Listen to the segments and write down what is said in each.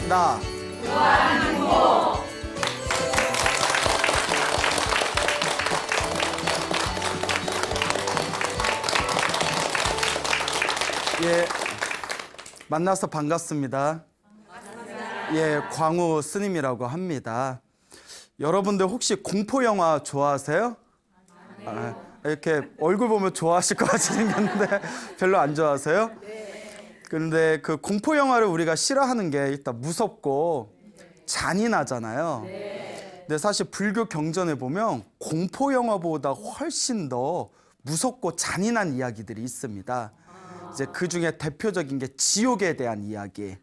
하겠습니다. 예, 만나서 반갑습니다. 예, 광우 스님이라고 합니다. 여러분들 혹시 공포 영화 좋아하세요? 이렇게 얼굴 보면 좋아하실 것 같이 생겼는데 별로 안 좋아하세요? 근데 그 공포 영화를 우리가 싫어하는 게 일단 무섭고 잔인하잖아요. 근데 사실 불교 경전에 보면 공포 영화보다 훨씬 더 무섭고 잔인한 이야기들이 있습니다. 이제 그 중에 대표적인 게 지옥에 대한 이야기.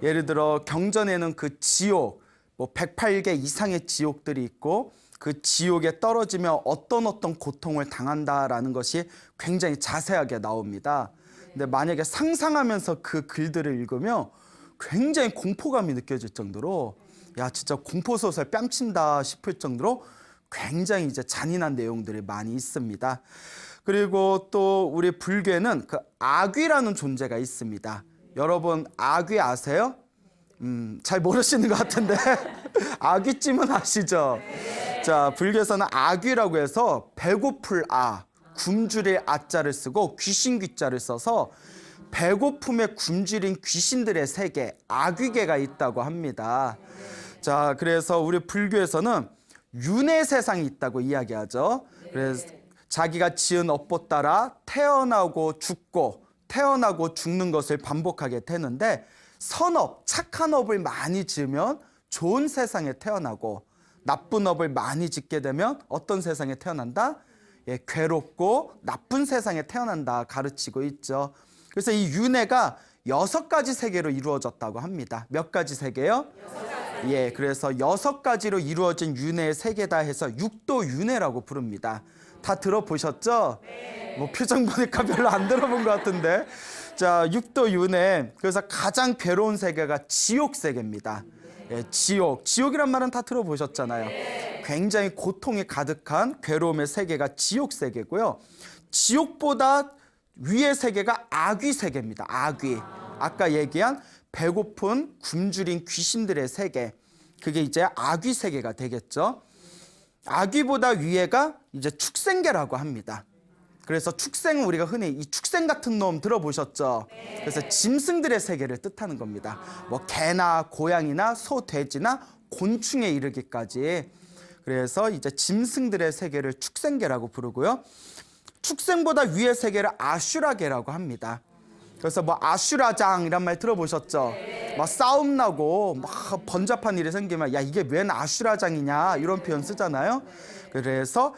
예를 들어 경전에는 그 지옥, 뭐 108개 이상의 지옥들이 있고 그 지옥에 떨어지면 어떤 고통을 당한다라는 것이 굉장히 자세하게 나옵니다. 근데 만약에 상상하면서 그 글들을 읽으면 굉장히 공포감이 느껴질 정도로 야 진짜 공포소설 뺨친다 싶을 정도로 굉장히 이제 잔인한 내용들이 많이 있습니다. 그리고 또 우리 불교에는 그 아귀라는 존재가 있습니다. 여러분 아귀 아세요? 잘 모르시는 것 같은데 아귀찜은 아시죠? 자, 불교에서는 아귀라고 해서 배고플 아, 굶주릴 아자를 쓰고 귀신 귀자를 써서 배고픔에 굶주린 귀신들의 세계, 아귀계가 있다고 합니다. 자, 그래서 우리 불교에서는 윤회 세상이 있다고 이야기하죠. 그래서 자기가 지은 업보 따라 태어나고 죽고 태어나고 죽는 것을 반복하게 되는데 선업, 착한 업을 많이 지으면 좋은 세상에 태어나고 나쁜 업을 많이 짓게 되면 어떤 세상에 태어난다? 예, 괴롭고 나쁜 세상에 태어난다 가르치고 있죠. 그래서 이 윤회가 6가지 세계로 이루어졌다고 합니다. 몇 가지 세계요? 6가지. 예, 그래서 6가지로 이루어진 윤회의 세계다 해서 육도윤회라고 부릅니다. 다 들어보셨죠? 네. 뭐 표정 보니까 별로 안 들어본 것 같은데. 자, 육도윤회. 그래서 가장 괴로운 세계가 지옥 세계입니다. 예, 지옥이란 말은 다 들어보셨잖아요. 네. 굉장히 고통이 가득한 괴로움의 세계가 지옥 세계고요. 지옥보다 위의 세계가 아귀 세계입니다. 아귀. 아까 얘기한 배고픈 굶주린 귀신들의 세계. 그게 이제 아귀 세계가 되겠죠. 아귀보다 위에가 이제 축생계라고 합니다. 그래서 축생은 우리가 흔히 이 축생 같은 놈 들어보셨죠? 그래서 짐승들의 세계를 뜻하는 겁니다. 뭐 개나 고양이나 소, 돼지나 곤충에 이르기까지. 그래서 이제 짐승들의 세계를 축생계라고 부르고요. 축생보다 위의 세계를 아슈라계라고 합니다. 그래서 뭐 아슈라장 이란 말 들어보셨죠? 막 싸움 나고 막 번잡한 일이 생기면 야 이게 웬 아슈라장이냐 이런 표현 쓰잖아요. 그래서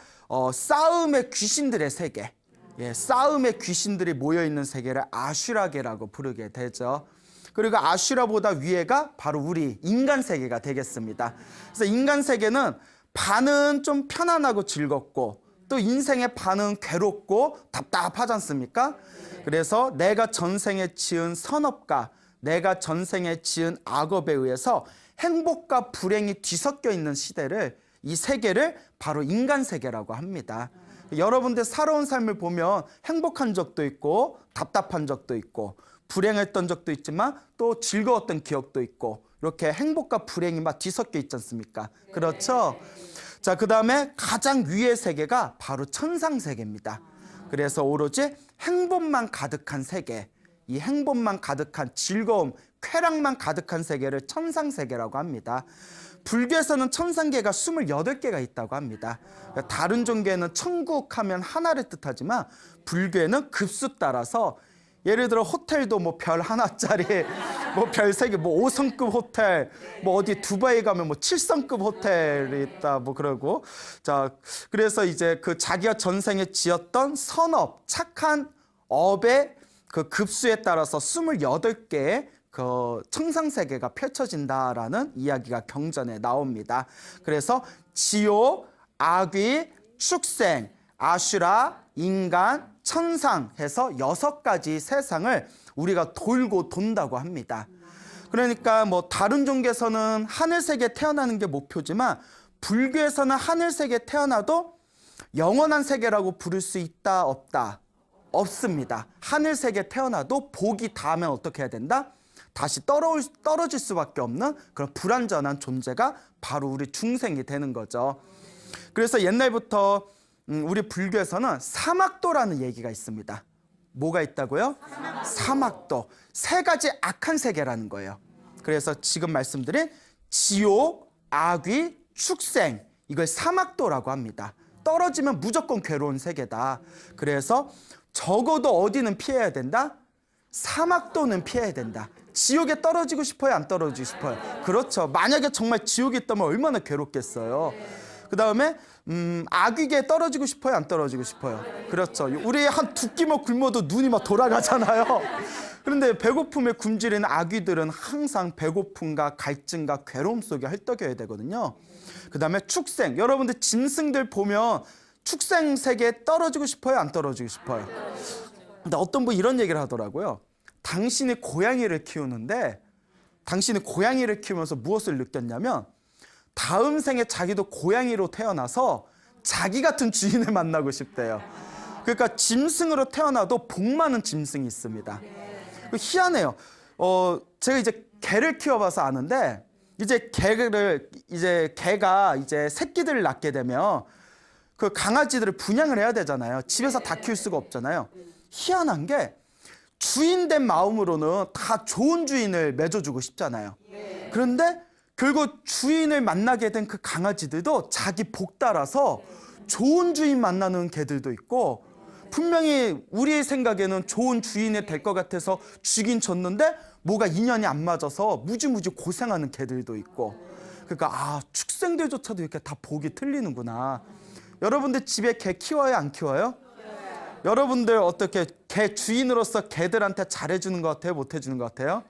싸움의 귀신들의 세계, 예, 싸움의 귀신들이 모여 있는 세계를 아슈라계라고 부르게 되죠. 그리고 아슈라보다 위에가 바로 우리 인간 세계가 되겠습니다. 그래서 인간 세계는 반은 좀 편안하고 즐겁고 또 인생의 반은 괴롭고 답답하지 않습니까? 그래서 내가 전생에 지은 선업과 내가 전생에 지은 악업에 의해서 행복과 불행이 뒤섞여 있는 시대를 이 세계를 바로 인간 세계라고 합니다. 여러분들 살아온 삶을 보면 행복한 적도 있고 답답한 적도 있고 불행했던 적도 있지만 또 즐거웠던 기억도 있고 이렇게 행복과 불행이 막 뒤섞여 있지 않습니까? 그렇죠? 자, 그 다음에 가장 위의 세계가 바로 천상세계입니다. 그래서 오로지 행복만 가득한 세계, 이 행복만 가득한 즐거움, 쾌락만 가득한 세계를 천상세계라고 합니다. 불교에서는 천상계가 28개가 있다고 합니다. 다른 종교에는 천국 하면 하나를 뜻하지만 불교에는 급수 따라서 예를 들어 호텔도 뭐 별 하나짜리 뭐 별 3개 뭐 5성급 호텔 뭐 어디 두바이 가면 뭐 7성급 호텔이 있다 뭐 그러고 자 그래서 이제 그 자기가 전생에 지었던 선업 착한 업의 그 급수에 따라서 28개의 그 천상세계가 펼쳐진다라는 이야기가 경전에 나옵니다. 그래서 지옥, 아귀, 축생, 아슈라, 인간, 천상 해서 6가지 세상을 우리가 돌고 돈다고 합니다. 그러니까 뭐 다른 종교에서는 하늘세계에 태어나는 게 목표지만 불교에서는 하늘세계에 태어나도 영원한 세계라고 부를 수 있다 없다? 없습니다. 하늘세계에 태어나도 복이 닿으면 어떻게 해야 된다? 다시 떨어질 수밖에 없는 그런 불완전한 존재가 바로 우리 중생이 되는 거죠. 그래서 옛날부터 우리 불교에서는 사막도라는 얘기가 있습니다. 뭐가 있다고요? 사막도. 세 가지 악한 세계라는 거예요. 그래서 지금 말씀드린 지옥, 악귀, 축생, 이걸 사막도라고 합니다. 떨어지면 무조건 괴로운 세계다. 그래서 적어도 어디는 피해야 된다? 사막도는 피해야 된다. 지옥에 떨어지고 싶어요? 안 떨어지고 싶어요? 그렇죠. 만약에 정말 지옥에 있다면 얼마나 괴롭겠어요. 그 다음에 악귀에 떨어지고 싶어요? 안 떨어지고 싶어요? 그렇죠. 우리 한 두 끼만 굶어도 눈이 막 돌아가잖아요. 그런데 배고픔에 굶주리는 악귀들은 항상 배고픔과 갈증과 괴로움 속에 헐떡여야 되거든요. 그 다음에 축생. 여러분들 짐승들 보면 축생 세계에 떨어지고 싶어요? 안 떨어지고 싶어요? 근데 어떤 분 이런 얘기를 하더라고요. 당신이 고양이를 키우는데 당신이 고양이를 키우면서 무엇을 느꼈냐면 다음 생에 자기도 고양이로 태어나서 자기 같은 주인을 만나고 싶대요. 그러니까 짐승으로 태어나도 복 많은 짐승이 있습니다. 희한해요. 제가 이제 개를 키워봐서 아는데 이제 개가 이제 새끼들을 낳게 되면 그 강아지들을 분양을 해야 되잖아요. 집에서 다 키울 수가 없잖아요. 희한한 게 주인 된 마음으로는 다 좋은 주인을 맺어주고 싶잖아요. 그런데 결국 주인을 만나게 된 그 강아지들도 자기 복 따라서 좋은 주인 만나는 개들도 있고 분명히 우리의 생각에는 좋은 주인이 될 것 같아서 주긴 줬는데 뭐가 인연이 안 맞아서 무지무지 고생하는 개들도 있고 그러니까 축생들조차도 이렇게 다 복이 틀리는구나. 여러분들 집에 개 키워요? 안 키워요? 여러분들 어떻게 개 주인으로서 개들한테 잘해주는 것 같아요? 못해주는 것 같아요?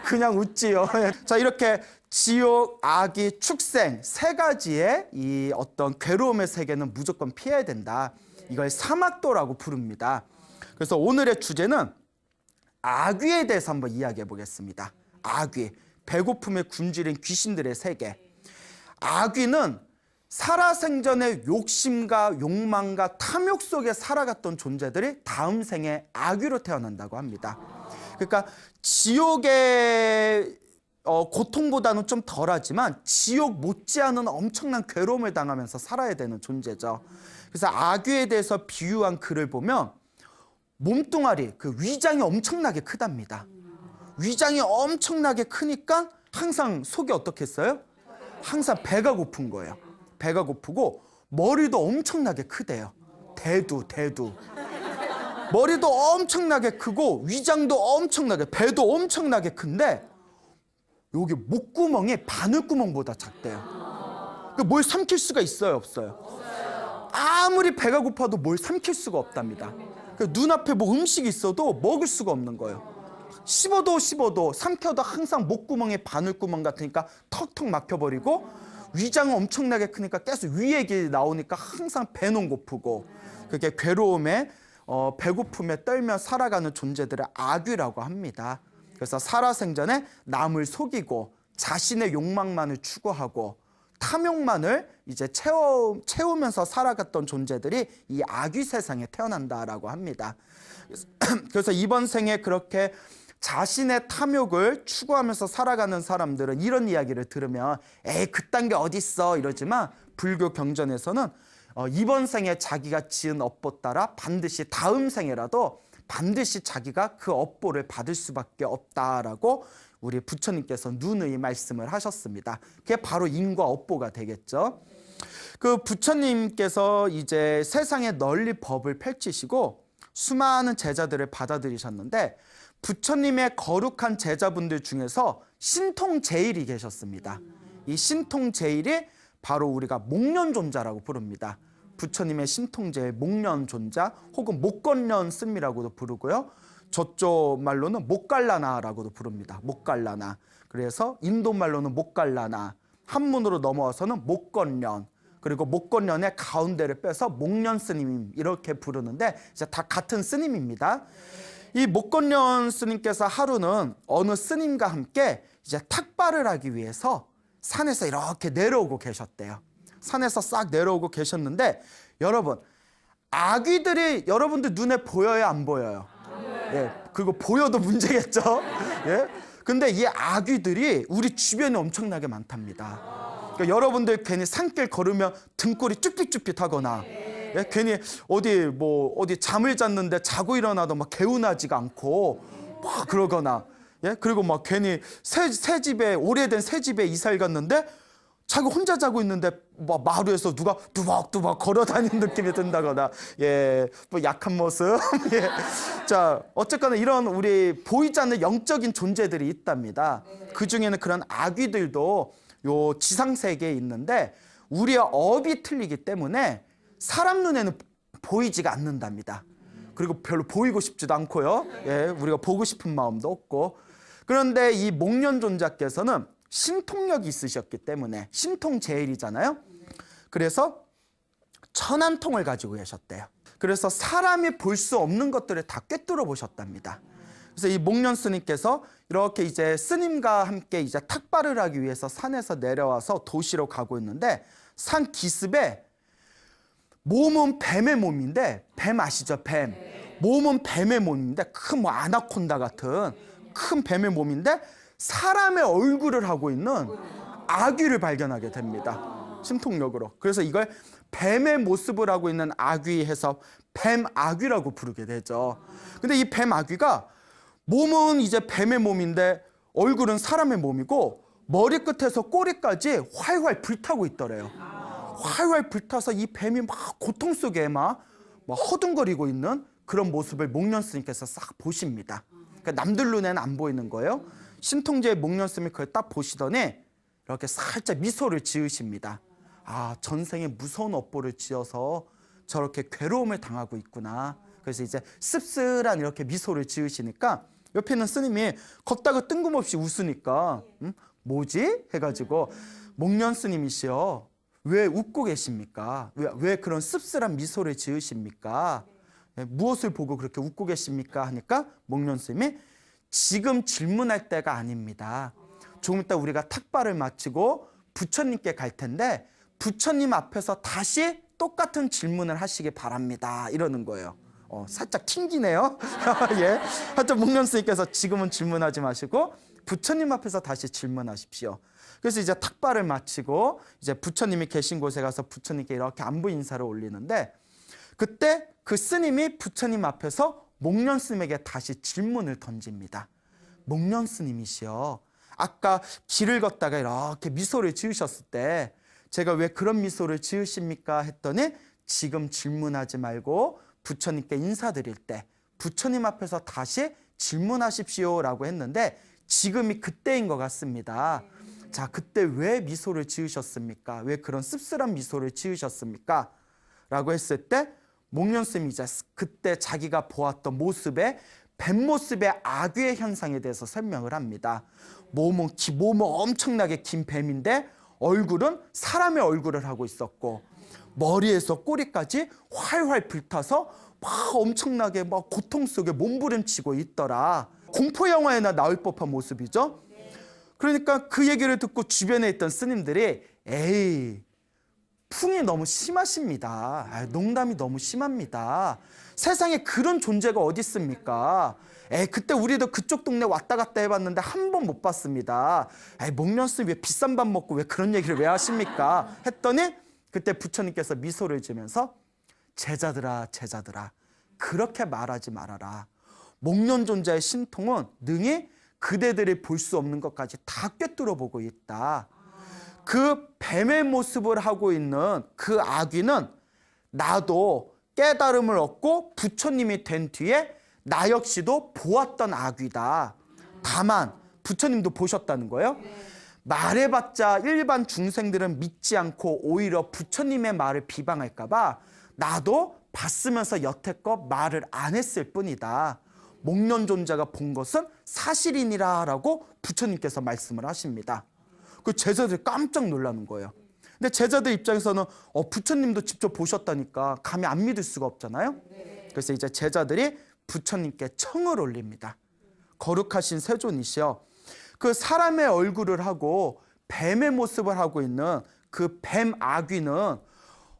그냥 웃지요. 자, 이렇게 지옥, 악귀, 축생 세 가지의 이 어떤 괴로움의 세계는 무조건 피해야 된다. 이걸 사막도라고 부릅니다. 그래서 오늘의 주제는 악귀에 대해서 한번 이야기해 보겠습니다. 악귀, 배고픔에 굶주린 귀신들의 세계. 악귀는 살아생전의 욕심과 욕망과 탐욕 속에 살아갔던 존재들이 다음 생에 악귀로 태어난다고 합니다. 그러니까 지옥의 고통보다는 좀 덜하지만 지옥 못지않은 엄청난 괴로움을 당하면서 살아야 되는 존재죠. 그래서 악귀에 대해서 비유한 글을 보면 몸뚱아리, 그 위장이 엄청나게 크답니다. 위장이 엄청나게 크니까 항상 속이 어떻겠어요? 항상 배가 고픈 거예요. 배가 고프고 머리도 엄청나게 크대요. 대두. 머리도 엄청나게 크고 위장도 엄청나게, 배도 엄청나게 큰데 여기 목구멍이 바늘구멍보다 작대요. 뭘 삼킬 수가 있어요, 없어요? 아무리 배가 고파도 뭘 삼킬 수가 없답니다. 눈앞에 뭐 음식이 있어도 먹을 수가 없는 거예요. 씹어도 삼켜도 항상 목구멍에 바늘구멍 같으니까 턱턱 막혀버리고 위장은 엄청나게 크니까 계속 위 얘기 나오니까 항상 배는 고프고 그게 괴로움에 배고픔에 떨며 살아가는 존재들을 악귀라고 합니다. 그래서 살아생전에 남을 속이고 자신의 욕망만을 추구하고 탐욕만을 이제 채우면서 살아갔던 존재들이 이 악귀 세상에 태어난다라고 합니다. 그래서 이번 생에 그렇게 자신의 탐욕을 추구하면서 살아가는 사람들은 이런 이야기를 들으면 에이 그딴 게 어딨어 이러지만 불교 경전에서는 이번 생에 자기가 지은 업보 따라 반드시 다음 생에라도 반드시 자기가 그 업보를 받을 수밖에 없다라고 우리 부처님께서 누누이 말씀을 하셨습니다. 그게 바로 인과 업보가 되겠죠. 그 부처님께서 이제 세상에 널리 법을 펼치시고 수많은 제자들을 받아들이셨는데 부처님의 거룩한 제자분들 중에서 신통제일이 계셨습니다. 이 신통제일이 바로 우리가 목련존자라고 부릅니다. 부처님의 신통제일 목련존자 혹은 목건련 스님이라고도 부르고요. 저쪽 말로는 목갈라나라고도 부릅니다. 목갈라나. 그래서 인도 말로는 목갈라나. 한문으로 넘어와서는 목건련. 그리고 목건련의 가운데를 빼서 목련 스님 이렇게 부르는데 이제 다 같은 스님입니다. 이 목건련 스님께서 하루는 어느 스님과 함께 이제 탁발을 하기 위해서 산에서 이렇게 내려오고 계셨대요. 산에서 싹 내려오고 계셨는데 여러분 악귀들이 여러분들 눈에 보여요, 안 보여요? 예, 그리고 보여도 문제겠죠. 예? 근데 이 아귀들이 우리 주변에 엄청나게 많답니다. 그러니까 여러분들 괜히 산길 걸으면 등골이 쭈삣쭈삣하거나, 예? 괜히 어디 잠을 잤는데 자고 일어나도 막 개운하지가 않고 막 그러거나, 예? 그리고 막 괜히 새 집에, 오래된 새 집에 이사를 갔는데 자기 혼자 자고 있는데 막 마루에서 누가 두벅두벅 걸어 다니는 느낌이 든다거나, 예, 뭐 약한 모습. 예. 자, 어쨌거나 이런 우리 보이지 않는 영적인 존재들이 있답니다. 그 중에는 그런 아귀들도 요 지상 세계에 있는데 우리의 업이 틀리기 때문에 사람 눈에는 보이지가 않는답니다. 그리고 별로 보이고 싶지도 않고요. 예, 우리가 보고 싶은 마음도 없고. 그런데 이 목련존자께서는 신통력이 있으셨기 때문에, 신통제일이잖아요. 그래서 천안통을 가지고 계셨대요. 그래서 사람이 볼 수 없는 것들을 다 꿰뚫어 보셨답니다. 그래서 이 목련 스님께서 이렇게 이제 스님과 함께 이제 탁발을 하기 위해서 산에서 내려와서 도시로 가고 있는데, 산 기슭에 몸은 뱀의 몸인데, 뱀 아시죠? 뱀. 몸은 뱀의 몸인데, 큰 뭐 아나콘다 같은 큰 뱀의 몸인데 사람의 얼굴을 하고 있는 아귀를 발견하게 됩니다. 신통력으로. 그래서 이걸 뱀의 모습을 하고 있는 아귀 해서 뱀아귀라고 부르게 되죠. 근데 이 뱀아귀가 몸은 이제 뱀의 몸인데 얼굴은 사람의 몸이고 머리끝에서 꼬리까지 활활 불타고 있더래요. 활활 불타서 이 뱀이 막 고통 속에 막 허둥거리고 있는 그런 모습을 목련 스님께서 싹 보십니다. 그러니까 남들 눈에는 안 보이는 거예요. 신통제의 목련 스님이 그걸 딱 보시더니 이렇게 살짝 미소를 지으십니다. 아, 전생에 무서운 업보를 지어서 저렇게 괴로움을 당하고 있구나. 그래서 이제 씁쓸한 이렇게 미소를 지으시니까 옆에 있는 스님이 걷다가 뜬금없이 웃으니까 뭐지? 해가지고 목련 스님이시여, 왜 웃고 계십니까? 왜 그런 씁쓸한 미소를 지으십니까? 무엇을 보고 그렇게 웃고 계십니까? 하니까 목련 스님이 지금 질문할 때가 아닙니다. 조금 이따 우리가 탁발을 마치고 부처님께 갈 텐데 부처님 앞에서 다시 똑같은 질문을 하시기 바랍니다. 이러는 거예요. 살짝 튕기네요. 예. 하여튼 목련 스님께서 지금은 질문하지 마시고 부처님 앞에서 다시 질문하십시오. 그래서 이제 탁발을 마치고 이제 부처님이 계신 곳에 가서 부처님께 이렇게 안부 인사를 올리는데, 그때 그 스님이 부처님 앞에서 목련 스님에게 다시 질문을 던집니다. 목련 스님이시여, 아까 길을 걷다가 이렇게 미소를 지으셨을 때 제가 왜 그런 미소를 지으십니까? 했더니 지금 질문하지 말고 부처님께 인사드릴 때 부처님 앞에서 다시 질문하십시오라고 했는데 지금이 그때인 것 같습니다. 자, 그때 왜 미소를 지으셨습니까? 왜 그런 씁쓸한 미소를 지으셨습니까? 라고 했을 때 목련 스님이 이제 그때 자기가 보았던 모습의 뱀 모습의 아귀의 현상에 대해서 설명을 합니다. 몸은 엄청나게 긴 뱀인데 얼굴은 사람의 얼굴을 하고 있었고 머리에서 꼬리까지 활활 불타서 막 엄청나게 막 고통 속에 몸부림치고 있더라. 공포 영화에나 나올 법한 모습이죠. 그러니까 그 얘기를 듣고 주변에 있던 스님들이 에이, 풍이 너무 심하십니다. 농담이 너무 심합니다. 세상에 그런 존재가 어디 있습니까? 그때 우리도 그쪽 동네 왔다 갔다 해봤는데 한 번 못 봤습니다. 목련 스님 왜 비싼 밥 먹고 왜 그런 얘기를 왜 하십니까? 했더니 그때 부처님께서 미소를 지면서 제자들아 그렇게 말하지 말아라. 목련 존자의 신통은 능히 그대들이 볼 수 없는 것까지 다 꿰뚫어 보고 있다. 그 뱀의 모습을 하고 있는 그 아귀는 나도 깨달음을 얻고 부처님이 된 뒤에 나 역시도 보았던 아귀다. 다만 부처님도 보셨다는 거예요. 말해봤자 일반 중생들은 믿지 않고 오히려 부처님의 말을 비방할까 봐 나도 봤으면서 여태껏 말을 안 했을 뿐이다. 목련 존자가 본 것은 사실이니라 라고 부처님께서 말씀을 하십니다. 그 제자들이 깜짝 놀라는 거예요. 근데 제자들 입장에서는 부처님도 직접 보셨다니까 감히 안 믿을 수가 없잖아요. 그래서 이제 제자들이 부처님께 청을 올립니다. 거룩하신 세존이시여, 그 사람의 얼굴을 하고 뱀의 모습을 하고 있는 그 뱀 아귀는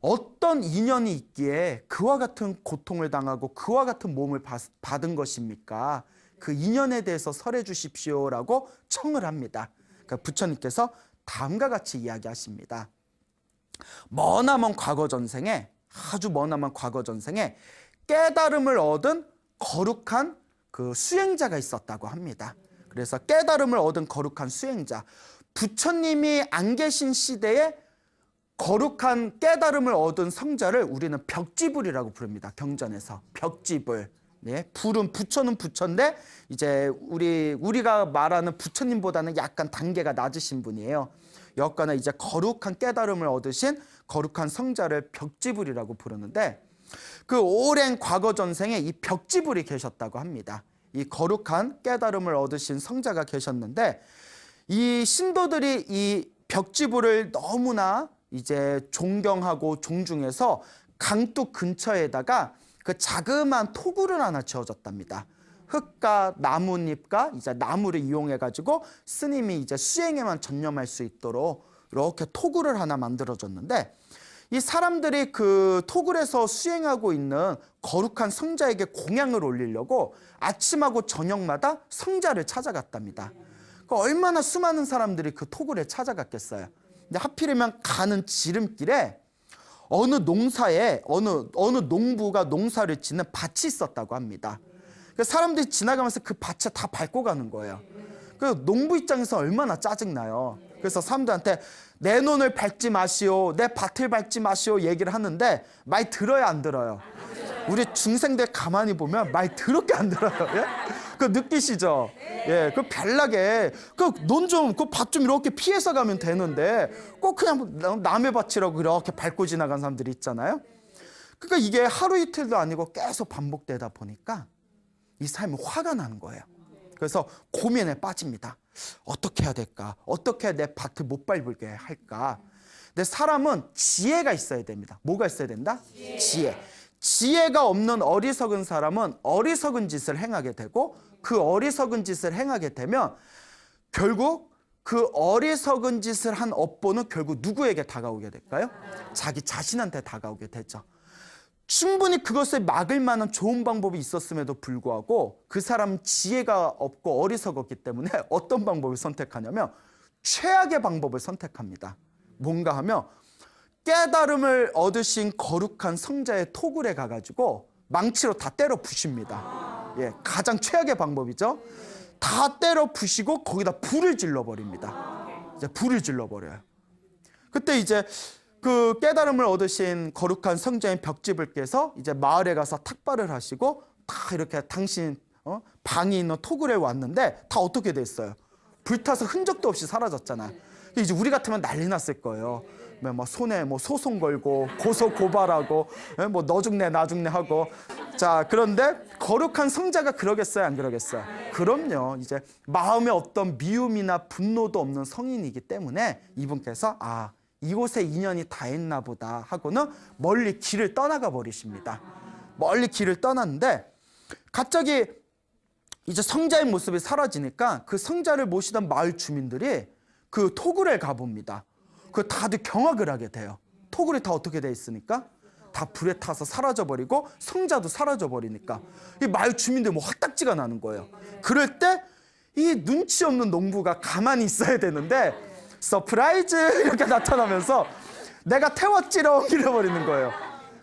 어떤 인연이 있기에 그와 같은 고통을 당하고 그와 같은 몸을 받은 것입니까? 그 인연에 대해서 설해 주십시오라고 청을 합니다. 그러니까 부처님께서 다음과 같이 이야기하십니다. 머나먼 과거 전생에, 아주 머나먼 과거 전생에 깨달음을 얻은 거룩한 그 수행자가 있었다고 합니다. 그래서 깨달음을 얻은 거룩한 수행자, 부처님이 안 계신 시대에 거룩한 깨달음을 얻은 성자를 우리는 벽지불이라고 부릅니다. 경전에서 벽지불. 네, 불은 부처는 부처인데 이제 우리가 말하는 부처님보다는 약간 단계가 낮으신 분이에요. 여건은 이제 거룩한 깨달음을 얻으신 거룩한 성자를 벽지불이라고 부르는데, 그 오랜 과거 전생에 이 벽지불이 계셨다고 합니다. 이 거룩한 깨달음을 얻으신 성자가 계셨는데, 이 신도들이 이 벽지불을 너무나 이제 존경하고 존중해서 강둑 근처에다가 그 자그마한 토굴을 하나 지어줬답니다. 흙과 나뭇잎과 이제 나무를 이용해 가지고 스님이 이제 수행에만 전념할 수 있도록 이렇게 토굴을 하나 만들어줬는데, 이 사람들이 그 토굴에서 수행하고 있는 거룩한 성자에게 공양을 올리려고 아침하고 저녁마다 성자를 찾아갔답니다. 얼마나 수많은 사람들이 그 토굴에 찾아갔겠어요. 근데 하필이면 가는 지름길에 어느 농사에 어느 농부가 농사를 짓는 밭이 있었다고 합니다. 사람들이 지나가면서 그 밭에 다 밟고 가는 거예요. 그 농부 입장에서 얼마나 짜증나요. 그래서 사람들한테 내 논을 밟지 마시오, 내 밭을 밟지 마시오 얘기를 하는데 말 들어야 안 들어요? 우리 중생들 가만히 보면 말 더럽게 안 들어요. 예? 그 느끼시죠? 예, 그 별나게 그 밭 좀 이렇게 피해서 가면 되는데 꼭 그냥 남의 밭이라고 이렇게 밟고 지나간 사람들이 있잖아요. 그러니까 이게 하루 이틀도 아니고 계속 반복되다 보니까 이 사람이 화가 나는 거예요. 그래서 고민에 빠집니다. 어떻게 해야 될까? 어떻게 해야 내 밭을 못 밟게 할까? 근데 사람은 지혜가 있어야 됩니다. 뭐가 있어야 된다? 지혜. 지혜가 없는 어리석은 사람은 어리석은 짓을 행하게 되고, 그 어리석은 짓을 행하게 되면 결국 그 어리석은 짓을 한 업보는 결국 누구에게 다가오게 될까요? 자기 자신한테 다가오게 되죠. 충분히 그것을 막을 만한 좋은 방법이 있었음에도 불구하고 그 사람은 지혜가 없고 어리석었기 때문에 어떤 방법을 선택하냐면 최악의 방법을 선택합니다. 뭔가 하면 깨달음을 얻으신 거룩한 성자의 토굴에 가가지고 망치로 다 때려 부십니다. 예, 가장 최악의 방법이죠. 다 때려 부시고 거기다 불을 질러버립니다. 이제 불을 질러버려요. 그때 이제 그 깨달음을 얻으신 거룩한 성자인 벽지불께서 이제 마을에 가서 탁발을 하시고 다 이렇게 당신 방이 있는 토굴에 왔는데 다 어떻게 됐어요? 불타서 흔적도 없이 사라졌잖아요. 이제 우리 같으면 난리 났을 거예요. 뭐 손에 뭐 소송 걸고 고소 고발하고 뭐 너 죽네 나 죽네 하고. 자, 그런데 거룩한 성자가 그러겠어요, 안 그러겠어요? 그럼요. 이제 마음에 어떤 미움이나 분노도 없는 성인이기 때문에 이분께서 이곳에 인연이 다 있나 보다 하고는 멀리 길을 떠나가 버리십니다. 멀리 길을 떠났는데 갑자기 이제 성자의 모습이 사라지니까 그 성자를 모시던 마을 주민들이 그 토굴에 가봅니다. 그 다들 경악을 하게 돼요. 토굴이 다 어떻게 돼 있으니까? 다 불에 타서 사라져버리고 성자도 사라져버리니까 이 마을 주민들 뭐 화딱지가 나는 거예요. 그럴 때 이 눈치 없는 농부가 가만히 있어야 되는데 서프라이즈 이렇게 나타나면서 내가 태웠지롱 이래버리는 거예요.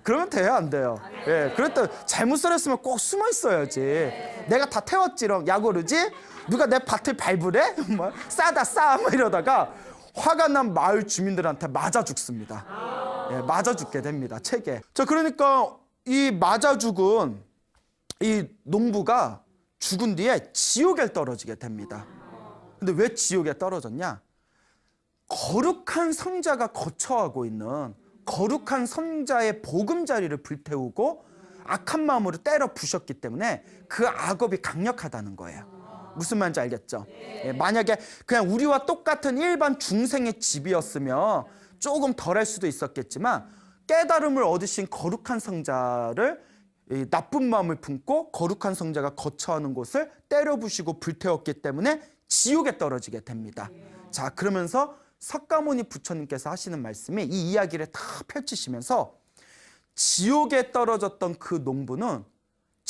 그러면 돼요, 안 돼요? 예, 그럴 때 잘못을 했으면 꼭 숨어 있어야지. 내가 다 태웠지롱, 야 그러지? 누가 내 밭을 밟으래? 뭐 싸다 싸 뭐 이러다가 화가 난 마을 주민들한테 맞아 죽습니다. 예, 맞아 죽게 됩니다, 책에. 자, 그러니까 이 맞아 죽은 이 농부가 죽은 뒤에 지옥에 떨어지게 됩니다. 근데 왜 지옥에 떨어졌냐? 거룩한 성자가 거처하고 있는 거룩한 성자의 보금자리를 불태우고 악한 마음으로 때려 부셨기 때문에 그 악업이 강력하다는 거예요. 무슨 말인지 알겠죠? 예, 만약에 그냥 우리와 똑같은 일반 중생의 집이었으면 조금 덜할 수도 있었겠지만 깨달음을 얻으신 거룩한 성자를 나쁜 마음을 품고 거룩한 성자가 거처하는 곳을 때려 부시고 불태웠기 때문에 지옥에 떨어지게 됩니다. 자, 그러면서 석가모니 부처님께서 하시는 말씀이 이 이야기를 다 펼치시면서 지옥에 떨어졌던 그 농부는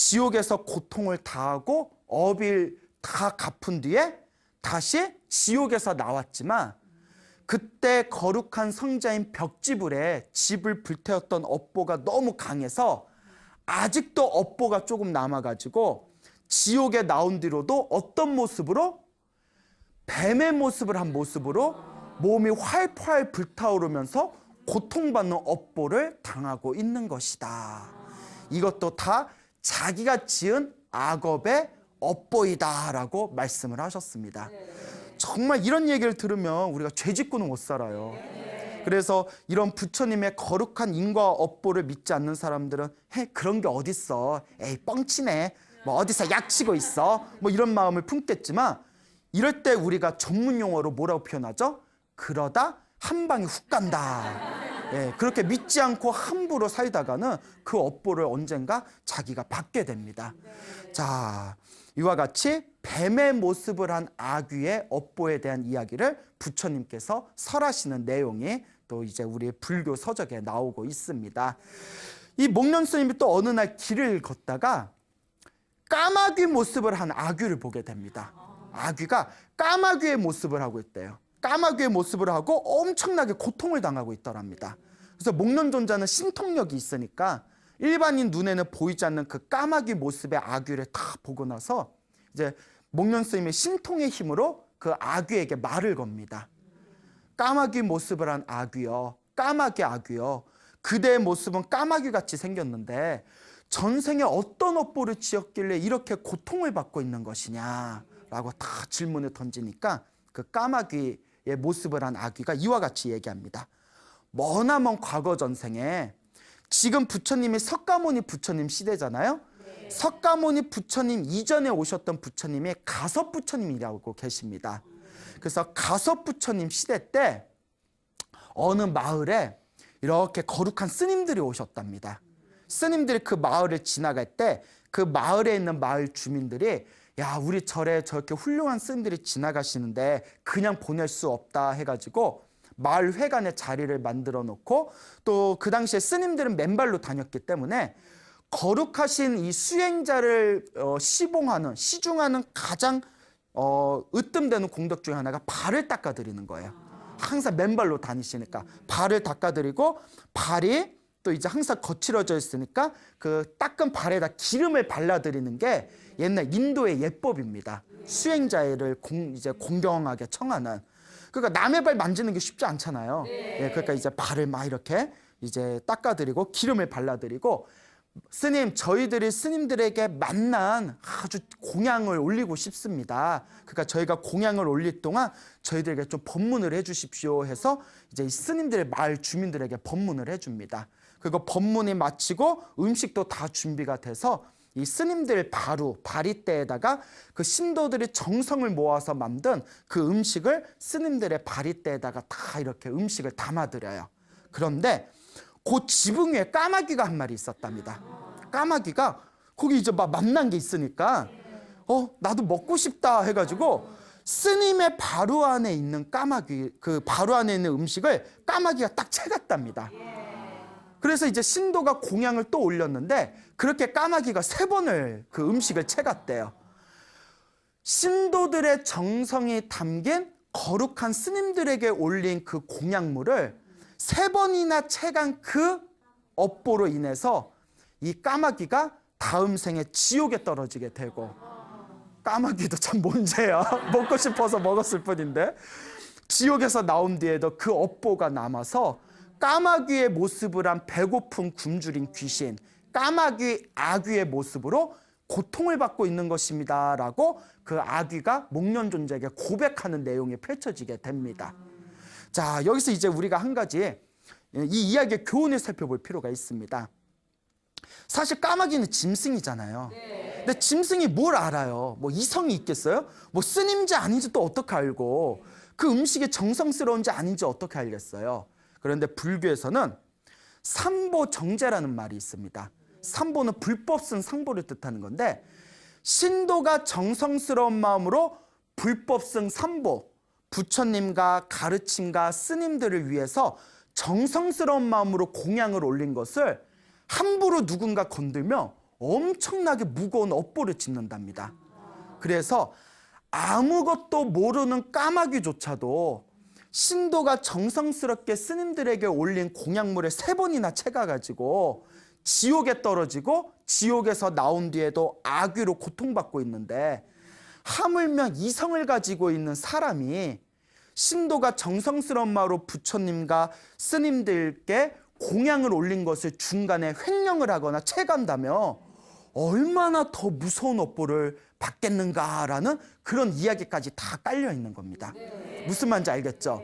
지옥에서 고통을 당하고 업일 다 갚은 뒤에 다시 지옥에서 나왔지만 그때 거룩한 성자인 벽지불에 집을 불태웠던 업보가 너무 강해서 아직도 업보가 조금 남아가지고 지옥에 나온 뒤로도 어떤 모습으로? 뱀의 모습을 한 모습으로 몸이 활활 불타오르면서 고통받는 업보를 당하고 있는 것이다. 이것도 다 자기가 지은 악업의 업보이다라고 말씀을 하셨습니다. 정말 이런 얘기를 들으면 우리가 죄 짓고는 못 살아요. 그래서 이런 부처님의 거룩한 인과 업보를 믿지 않는 사람들은 그런 게 어딨어, 에이 뻥치네, 뭐 어디서 약치고 있어, 뭐 이런 마음을 품겠지만 이럴 때 우리가 전문 용어로 뭐라고 표현하죠? 그러다 한 방에 훅 간다. 그렇게 믿지 않고 함부로 살다가는 그 업보를 언젠가 자기가 받게 됩니다. 자, 이와 같이 뱀의 모습을 한 아귀의 업보에 대한 이야기를 부처님께서 설하시는 내용이 또 이제 우리 불교 서적에 나오고 있습니다. 이 목련 스님이 또 어느 날 길을 걷다가 까마귀 모습을 한 아귀를 보게 됩니다. 아귀가 까마귀의 모습을 하고 있대요. 까마귀의 모습을 하고 엄청나게 고통을 당하고 있더랍니다. 그래서 목련존자는 신통력이 있으니까 일반인 눈에는 보이지 않는 그 까마귀 모습의 아귀를 다 보고 나서 이제 목련 스님의 신통의 힘으로 그 아귀에게 말을 겁니다. 까마귀 모습을 한 아귀여, 까마귀 아귀여, 그대의 모습은 까마귀같이 생겼는데 전생에 어떤 업보를 지었길래 이렇게 고통을 받고 있는 것이냐라고 다 질문을 던지니까 그 까마귀의 모습을 한 아귀가 이와 같이 얘기합니다. 머나먼 과거 전생에, 지금 부처님이 석가모니 부처님 시대잖아요. 석가모니 부처님 이전에 오셨던 부처님이 가섭 부처님이라고 계십니다. 그래서 가섭 부처님 시대 때 어느 마을에 이렇게 거룩한 스님들이 오셨답니다. 스님들이 그 마을을 지나갈 때 그 마을에 있는 마을 주민들이 야, 우리 절에 저렇게 훌륭한 스님들이 지나가시는데 그냥 보낼 수 없다 해가지고 마을 회관에 자리를 만들어 놓고 또 그 당시에 스님들은 맨발로 다녔기 때문에 거룩하신 이 수행자를 시중하는 가장 으뜸되는 공덕 중에 하나가 발을 닦아드리는 거예요. 항상 맨발로 다니시니까 발을 닦아드리고 발이 또 이제 항상 거칠어져 있으니까 그 닦은 발에다 기름을 발라드리는 게 옛날 인도의 예법입니다. 수행자를 이제 공경하게 청하는. 그러니까 남의 발 만지는 게 쉽지 않잖아요. 그러니까 이제 발을 막 이렇게 이제 닦아드리고 기름을 발라드리고 스님, 저희들이 스님들에게 만난 아주 공양을 올리고 싶습니다. 그러니까 저희가 공양을 올릴 동안 저희들에게 좀 법문을 해주십시오 해서 이제 이 스님들의 마을 주민들에게 법문을 해줍니다. 그리고 법문이 마치고 음식도 다 준비가 돼서 이 스님들 바리떼에다가 그 신도들이 정성을 모아서 만든 그 음식을 스님들의 바리떼에다가 다 이렇게 음식을 담아드려요. 그런데 그 지붕 위에 까마귀가 한 마리 있었답니다. 까마귀가 거기 이제 막 만난 게 있으니까 나도 먹고 싶다 해가지고 스님의 바로 안에 있는 까마귀, 그 바로 안에 있는 음식을 까마귀가 딱 채갔답니다. 그래서 이제 신도가 공양을 또 올렸는데 그렇게 까마귀가 3번을 그 음식을 채갔대요. 신도들의 정성이 담긴 거룩한 스님들에게 올린 그 공양물을 3번이나 채간 그 업보로 인해서 이 까마귀가 다음 생에 지옥에 떨어지게 되고, 까마귀도 참 문제야. 먹고 싶어서 먹었을 뿐인데 지옥에서 나온 뒤에도 그 업보가 남아서 까마귀의 모습을 한 배고픈 굶주린 귀신, 까마귀 아귀의 모습으로 고통을 받고 있는 것입니다 라고 그 아귀가 목련존자에게 고백하는 내용이 펼쳐지게 됩니다. 자, 여기서 이제 우리가 한 가지 이 이야기의 교훈을 살펴볼 필요가 있습니다. 사실 까마귀는 짐승이잖아요. 근데 짐승이 뭘 알아요? 뭐 이성이 있겠어요? 뭐 스님인지 아닌지 또 어떻게 알고, 그 음식이 정성스러운지 아닌지 어떻게 알겠어요? 그런데 불교에서는 삼보정제라는 말이 있습니다. 삼보는 불법 쓴 상보를 뜻하는 건데, 신도가 정성스러운 마음으로 불법 쓴 삼보, 부처님과 가르침과 스님들을 위해서 정성스러운 마음으로 공양을 올린 것을 함부로 누군가 건들면 엄청나게 무거운 업보를 짓는답니다. 그래서 아무것도 모르는 까마귀조차도 신도가 정성스럽게 스님들에게 올린 공약물을 3번이나 채가가지고 지옥에 떨어지고 지옥에서 나온 뒤에도 악귀로 고통받고 있는데, 하물며 이성을 가지고 있는 사람이 신도가 정성스러운 마음으로 부처님과 스님들께 공양을 올린 것을 중간에 횡령을 하거나 채간다며 얼마나 더 무서운 업보를 받겠는가라는 그런 이야기까지 다 깔려 있는 겁니다. 무슨 말인지 알겠죠?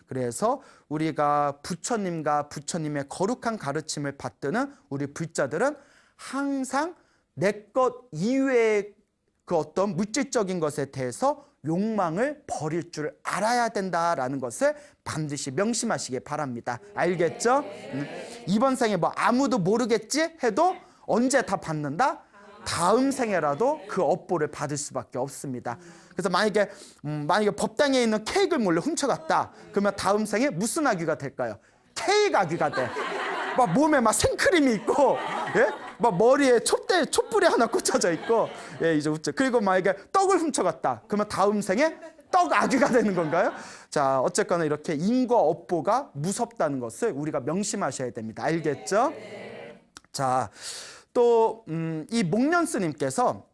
그래서 우리가 부처님과 부처님의 거룩한 가르침을 받드는 우리 불자들은 항상 내 것 이외의 그 어떤 물질적인 것에 대해서 욕망을 버릴 줄 알아야 된다라는 것을 반드시 명심하시기 바랍니다. 알겠죠? 이번 생에 뭐 아무도 모르겠지 해도 언제 다 받는다? 다음 생에라도 그 업보를 받을 수밖에 없습니다. 그래서 만약에 법당에 있는 케이크를 몰래 훔쳐갔다, 그러면 다음 생에 무슨 아귀가 될까요? 케이크 아귀가 돼. 막 몸에 막 생크림이 있고, 예? 막 머리에 촛불이 하나 꽂혀져 있고, 예, 이제 웃죠. 그리고 만약에 떡을 훔쳐갔다, 그러면 다음 생에 떡 아귀가 되는 건가요? 자, 어쨌거나 이렇게 인과 업보가 무섭다는 것을 우리가 명심하셔야 됩니다. 알겠죠? 자, 또 이 목련 스님께서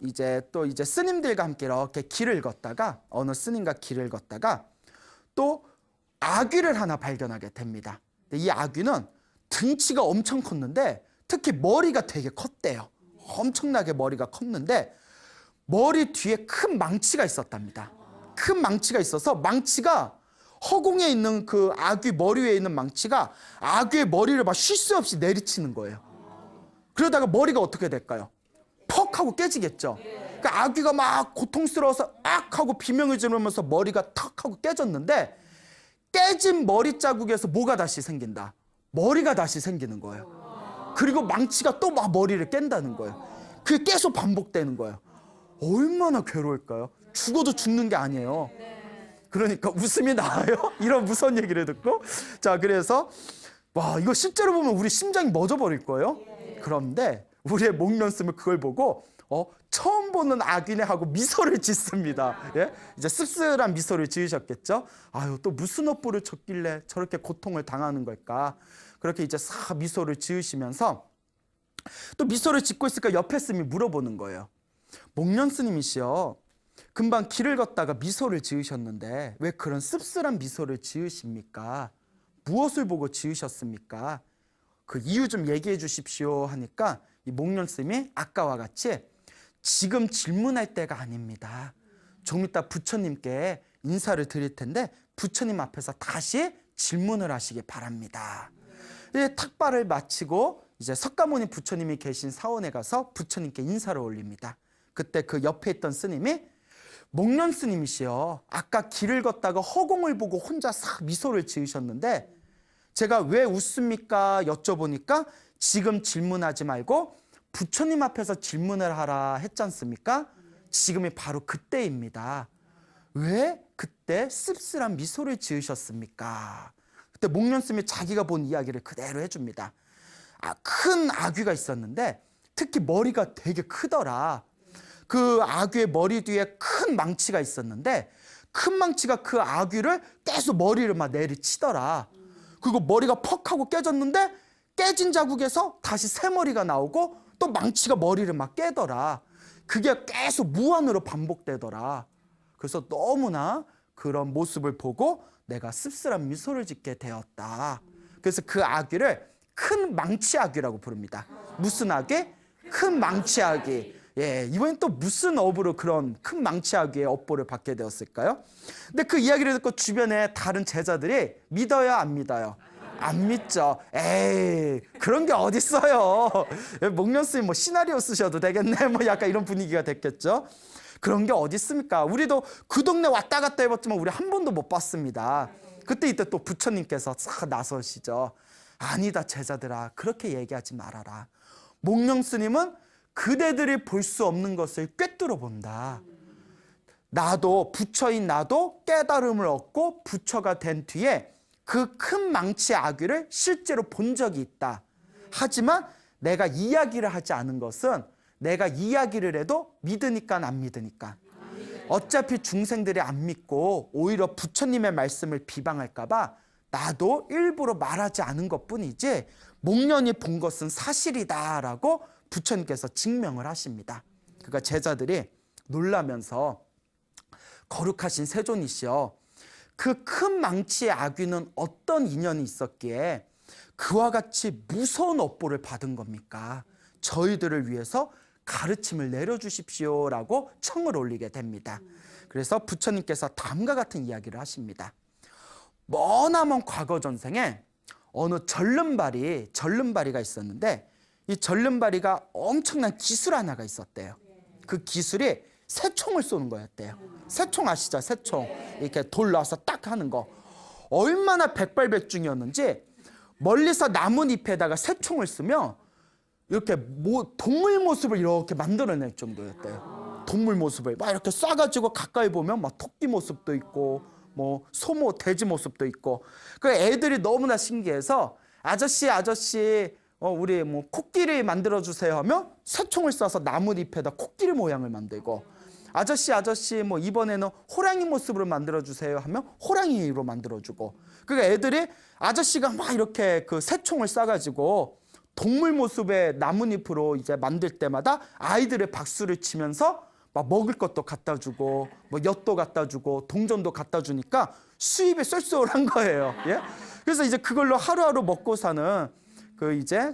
이제 스님들과 함께 이렇게 길을 걷다가, 어느 스님과 길을 걷다가 또 아귀를 하나 발견하게 됩니다. 이 아귀는 등치가 엄청 컸는데 특히 머리가 되게 컸대요. 엄청나게 머리가 컸는데 머리 뒤에 큰 망치가 있었답니다. 큰 망치가 있어서 망치가 허공에 있는 그 아귀 머리 위에 있는 망치가 아귀의 머리를 막 쉴 새 없이 내리치는 거예요. 그러다가 머리가 어떻게 될까요? 퍽 하고 깨지겠죠. 그러니까 아귀가 막 고통스러워서 악 하고 비명을 지르면서 머리가 턱 하고 깨졌는데, 깨진 머리 자국에서 뭐가 다시 생긴다? 머리가 다시 생기는 거예요. 그리고 망치가 또 막 머리를 깬다는 거예요. 그게 계속 반복되는 거예요. 얼마나 괴로울까요? 죽어도 죽는 게 아니에요. 그러니까 웃음이 나와요. 이런 무서운 얘기를 듣고. 자, 그래서 와, 이거 실제로 보면 우리 심장이 멎어버릴 거예요. 그런데 우리의 목련스님은 그걸 보고 처음 보는 아귀네 하고 미소를 짓습니다. 예? 이제 씁쓸한 미소를 지으셨겠죠. 아유, 또 무슨 업보를 줬길래 저렇게 고통을 당하는 걸까. 그렇게 이제 싹 미소를 지으시면서 또 미소를 짓고 있으니까 옆에 스님이 물어보는 거예요. 목련 스님이시여, 금방 길을 걷다가 미소를 지으셨는데 왜 그런 씁쓸한 미소를 지으십니까? 무엇을 보고 지으셨습니까? 그 이유 좀 얘기해 주십시오 하니까 이 목련 스님이 아까와 같이 지금 질문할 때가 아닙니다. 좀 이따 부처님께 인사를 드릴 텐데 부처님 앞에서 다시 질문을 하시기 바랍니다. 탁발을 마치고 이제 석가모니 부처님이 계신 사원에 가서 부처님께 인사를 올립니다. 그때 그 옆에 있던 스님이 목련 스님이시여, 아까 길을 걷다가 허공을 보고 혼자 싹 미소를 지으셨는데 제가 왜 웃습니까? 여쭤보니까 지금 질문하지 말고 부처님 앞에서 질문을 하라 했지 않습니까? 지금이 바로 그때입니다. 왜 그때 씁쓸한 미소를 지으셨습니까? 그때 목련 스님이 자기가 본 이야기를 그대로 해줍니다. 큰 아귀가 있었는데 특히 머리가 되게 크더라. 그 아귀의 머리 뒤에 큰 망치가 있었는데 큰 망치가 그 아귀를 계속 머리를 막 내리치더라. 그리고 머리가 퍽 하고 깨졌는데 깨진 자국에서 다시 새 머리가 나오고 또 망치가 머리를 막 깨더라. 그게 계속 무한으로 반복되더라. 그래서 너무나 그런 모습을 보고 내가 씁쓸한 미소를 짓게 되었다. 그래서 그 아귀를 큰 망치 아귀라고 부릅니다. 무슨 아귀? 큰 망치 아귀. 예, 이번엔 또 무슨 업으로 그런 큰 망치 아귀의 업보를 받게 되었을까요? 근데 그 이야기를 듣고 주변에 다른 제자들이 믿어요, 안 믿어요? 안 믿죠. 에이, 그런 게 어딨어요. 목련 스님 뭐 시나리오 쓰셔도 되겠네. 뭐 약간 이런 분위기가 됐겠죠. 그런 게 어디 있습니까? 우리도 그 동네 왔다 갔다 해봤지만 우리 한 번도 못 봤습니다. 그때 이때 또 부처님께서 싹 나서시죠. 아니다 제자들아, 그렇게 얘기하지 말아라. 목련 스님은 그대들이 볼 수 없는 것을 꿰뚫어 본다. 나도 부처인 나도 깨달음을 얻고 부처가 된 뒤에 그 큰 망치 아귀를 실제로 본 적이 있다. 하지만 내가 이야기를 하지 않은 것은 내가 이야기를 해도 믿으니까 안 믿으니까. 어차피 중생들이 안 믿고 오히려 부처님의 말씀을 비방할까 봐 나도 일부러 말하지 않은 것뿐이지 목련이 본 것은 사실이다라고 부처님께서 증명을 하십니다. 그러니까 제자들이 놀라면서 거룩하신 세존이시여, 그 큰 망치의 아귀는 어떤 인연이 있었기에 그와 같이 무서운 업보를 받은 겁니까? 저희들을 위해서 가르침을 내려주십시오라고 청을 올리게 됩니다. 그래서 부처님께서 다음과 같은 이야기를 하십니다. 머나먼 과거 전생에 어느 전름발이가 있었는데 이 전름발이가 엄청난 기술 하나가 있었대요. 그 기술이 새총을 쏘는 거였대요. 새총 아시죠? 새총. 이렇게 돌 놔서 딱 하는 거. 얼마나 백발백중이었는지 멀리서 나뭇잎에다가 새총을 쓰면 이렇게 동물 모습을 이렇게 만들어낼 정도였대요. 동물 모습을 막 이렇게 쏴가지고 가까이 보면 막 토끼 모습도 있고 뭐 소모, 돼지 모습도 있고. 그 애들이 너무나 신기해서 아저씨 우리 뭐 코끼리 만들어 주세요 하면 새총을 쏴서 나뭇잎에다 코끼리 모양을 만들고, 아저씨 뭐 이번에는 호랑이 모습으로 만들어 주세요 하면 호랑이로 만들어 주고. 그러니까 애들이 아저씨가 막 이렇게 그 새총을 쏴가지고 동물 모습의 나뭇잎으로 이제 만들 때마다 아이들의 박수를 치면서 막 먹을 것도 갖다 주고 뭐 엿도 갖다 주고 동전도 갖다 주니까 수입이 쏠쏠한 거예요. 예? 그래서 이제 그걸로 하루하루 먹고 사는 그 이제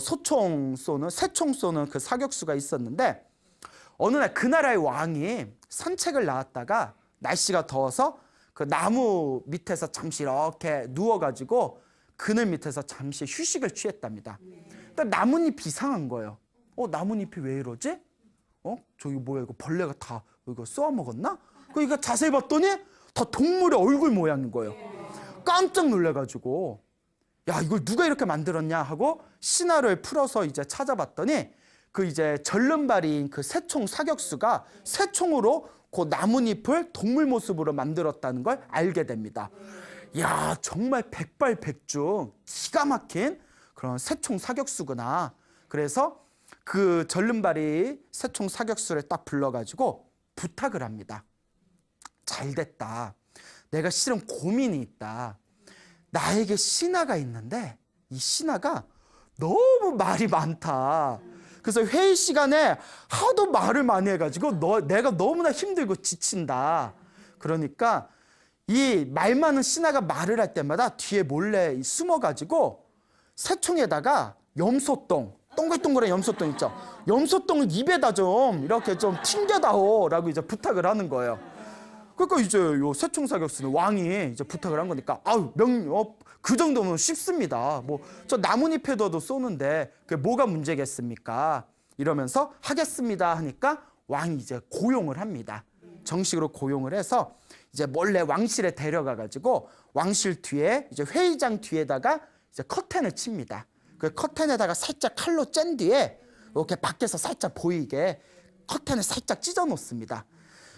새총 쏘는 그 사격수가 있었는데, 어느 날 그 나라의 왕이 산책을 나왔다가 날씨가 더워서 그 나무 밑에서 잠시 이렇게 누워가지고 그늘 밑에서 잠시 휴식을 취했답니다. 근데 나뭇잎이 이상한 거예요. 나뭇잎이 왜 이러지? 저기 뭐야, 이거 벌레가 다 이거 쏘아 먹었나? 그러니까 자세히 봤더니 다 동물의 얼굴 모양인 거예요. 깜짝 놀래가지고 야, 이걸 누가 이렇게 만들었냐 하고 신화를 풀어서 이제 찾아봤더니 그 이제 전름발이인 그 새총 사격수가 새총으로 그 나뭇잎을 동물 모습으로 만들었다는 걸 알게 됩니다. 야, 정말 백발백중 기가 막힌 그런 새총 사격수구나. 그래서 그 전름발이 새총 사격수를 딱 불러가지고 부탁을 합니다. 잘 됐다. 내가 실은 고민이 있다. 나에게 신하가 있는데 이 신하가 너무 말이 많다. 그래서 회의 시간에 하도 말을 많이 해가지고 내가 너무나 힘들고 지친다. 그러니까 이 말 많은 신하가 말을 할 때마다 뒤에 몰래 숨어가지고 새총에다가 염소똥, 동글동글한 염소똥 있죠. 염소똥을 입에다 좀 이렇게 좀 튕겨다오라고 이제 부탁을 하는 거예요. 그러니까 이제 요 새총 사격수는 왕이 이제 부탁을 한 거니까 그 정도면 쉽습니다. 뭐 저 나뭇잎에도 쏘는데 그게 뭐가 문제겠습니까? 이러면서 하겠습니다 하니까 왕이 이제 고용을 합니다. 정식으로 고용을 해서 이제 몰래 왕실에 데려가 가지고 왕실 뒤에 이제 회의장 뒤에다가 이제 커튼을 칩니다. 그 커튼에다가 살짝 칼로 짠 뒤에 이렇게 밖에서 살짝 보이게 커튼을 살짝 찢어 놓습니다.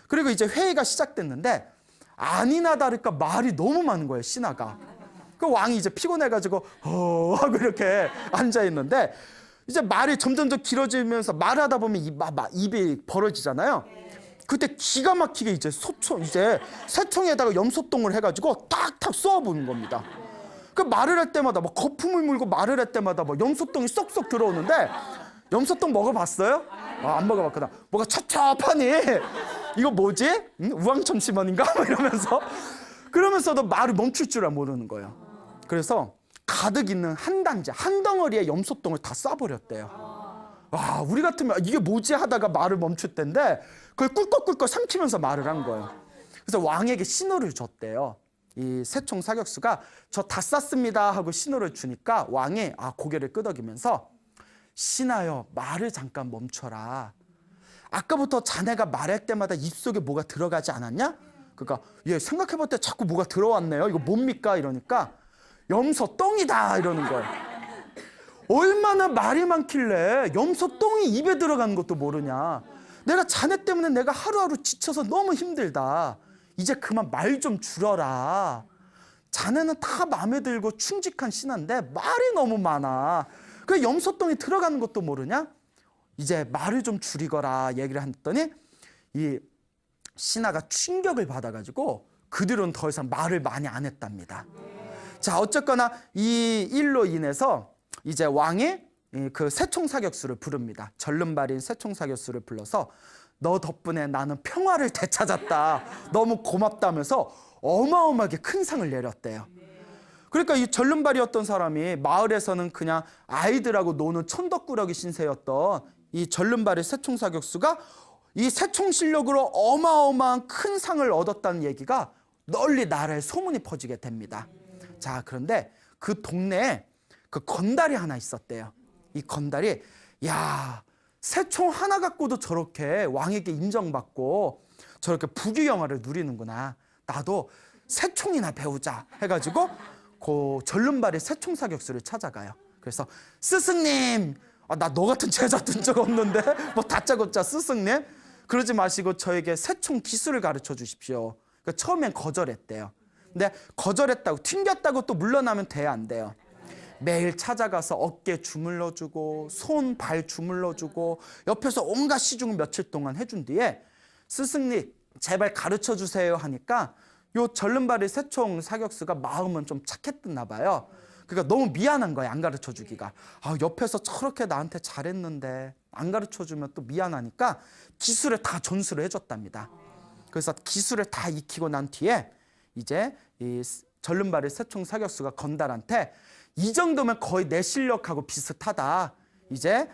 그리고 이제 회의가 시작됐는데 아니나 다를까 말이 너무 많은 거예요, 신하가. 그 왕이 이제 피곤해가지고 하고 이렇게 앉아 있는데 이제 말이 점점점 길어지면서 말하다 보면 입이 벌어지잖아요. 그때 기가 막히게 이제 새총에다가 염소똥을 해가지고 탁탁 쏘아보는 겁니다. 그 말을 할 때마다 막 거품을 물고 말을 할 때마다 막 염소똥이 쏙쏙 들어오는데, 염소똥 먹어봤어요? 안 먹어봤구나. 뭐가 찹찹하니 이거 뭐지? 우황청심원인가? 막 그러면서도 말을 멈출 줄 모르는 거예요. 그래서 가득 있는 한 덩어리의 염소똥을 다 쏴버렸대요. 와, 우리 같으면 이게 뭐지 하다가 말을 멈출 텐데 그걸 꿀꺽꿀꺽 삼키면서 말을 한 거예요. 그래서 왕에게 신호를 줬대요. 이 새총 사격수가 저 다 쐈습니다 하고 신호를 주니까 왕이 고개를 끄덕이면서 신하여, 말을 잠깐 멈춰라. 아까부터 자네가 말할 때마다 입속에 뭐가 들어가지 않았냐? 그러니까 생각해볼 때 자꾸 뭐가 들어왔네요. 이거 뭡니까? 이러니까 염소똥이다 이러는 거예요. 얼마나 말이 많길래 염소똥이 입에 들어가는 것도 모르냐. 내가 자네 때문에 내가 하루하루 지쳐서 너무 힘들다. 이제 그만 말 좀 줄여라. 자네는 다 마음에 들고 충직한 신하인데 말이 너무 많아. 그 염소똥이 들어가는 것도 모르냐? 이제 말을 좀 줄이거라 얘기를 했더니 이 신하가 충격을 받아가지고 그 뒤로는 더 이상 말을 많이 안 했답니다. 자, 어쨌거나 이 일로 인해서 이제 왕이 그 세총사격수를 부릅니다. 절름발인 세총사격수를 불러서 너 덕분에 나는 평화를 되찾았다. 너무 고맙다면서 어마어마하게 큰 상을 내렸대요. 그러니까 이 절름발이었던 사람이 마을에서는 그냥 아이들하고 노는 천덕꾸러기 신세였던 이 절름발의 세총사격수가 이 세총 실력으로 어마어마한 큰 상을 얻었다는 얘기가 널리 나라에 소문이 퍼지게 됩니다. 자, 그런데 그 동네에 그 건달이 하나 있었대요. 이 건달이 야, 세총 하나 갖고도 저렇게 왕에게 인정받고 저렇게 부귀영화를 누리는구나. 나도 세총이나 배우자 해가지고 그 절름발의 세총사격수를 찾아가요. 그래서 스승님, 나 너 같은 제자 둔 적 없는데 뭐 다짜고짜 스승님? 그러지 마시고 저에게 세총 기술을 가르쳐 주십시오. 그러니까 처음엔 거절했대요. 근데 거절했다고 튕겼다고 또 물러나면 돼야 안 돼요. 매일 찾아가서 어깨 주물러주고 손, 발 주물러주고 옆에서 온갖 시중을 며칠 동안 해준 뒤에 스승님 제발 가르쳐 주세요 하니까 요 절름발이 세총 사격수가 마음은 좀 착했나 봐요. 그러니까 너무 미안한 거야, 안 가르쳐 주기가. 옆에서 저렇게 나한테 잘했는데 안 가르쳐 주면 또 미안하니까 기술을 다 전수를 해줬답니다. 그래서 기술을 다 익히고 난 뒤에 이제 이 절름발이 세총 사격수가 건달한테 이 정도면 거의 내 실력하고 비슷하다. 이제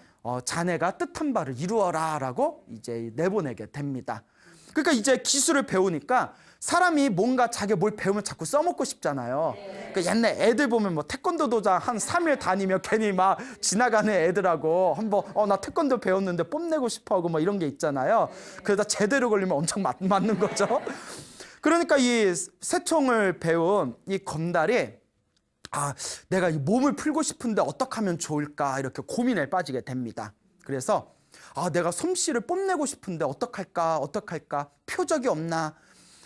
자네가 뜻한 바를 이루어라 라고 이제 내보내게 됩니다. 그러니까 이제 기술을 배우니까 사람이 뭔가 자기가 뭘 배우면 자꾸 써먹고 싶잖아요. 그러니까 옛날 애들 보면 뭐 태권도 도장 한 3일 다니면 괜히 막 지나가는 애들하고 한번 나 태권도 배웠는데 뽐내고 싶어하고 뭐 이런 게 있잖아요. 그러다 제대로 걸리면 엄청 맞는 거죠. 그러니까 이 세총을 배운 이 건달이 내가 이 몸을 풀고 싶은데 어떻게 하면 좋을까 이렇게 고민에 빠지게 됩니다. 그래서 내가 솜씨를 뽐내고 싶은데 어떡할까 표적이 없나.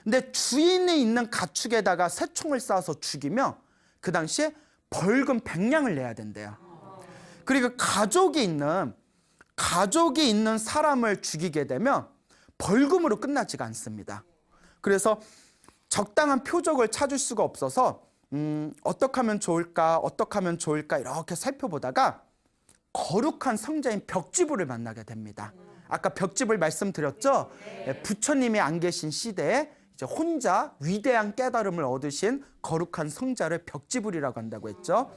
근데 주인이 있는 가축에다가 세총을 쏴서 죽이면 그 당시에 벌금 100냥을 내야 된대요. 그리고 가족이 있는 사람을 죽이게 되면 벌금으로 끝나지가 않습니다. 그래서 적당한 표적을 찾을 수가 없어서 어떻게 하면 좋을까 이렇게 살펴보다가 거룩한 성자인 벽지부를 만나게 됩니다. 아까 벽지부를 말씀드렸죠? 부처님이 안 계신 시대에 이제 혼자 위대한 깨달음을 얻으신 거룩한 성자를 벽지불이라고 한다고 했죠.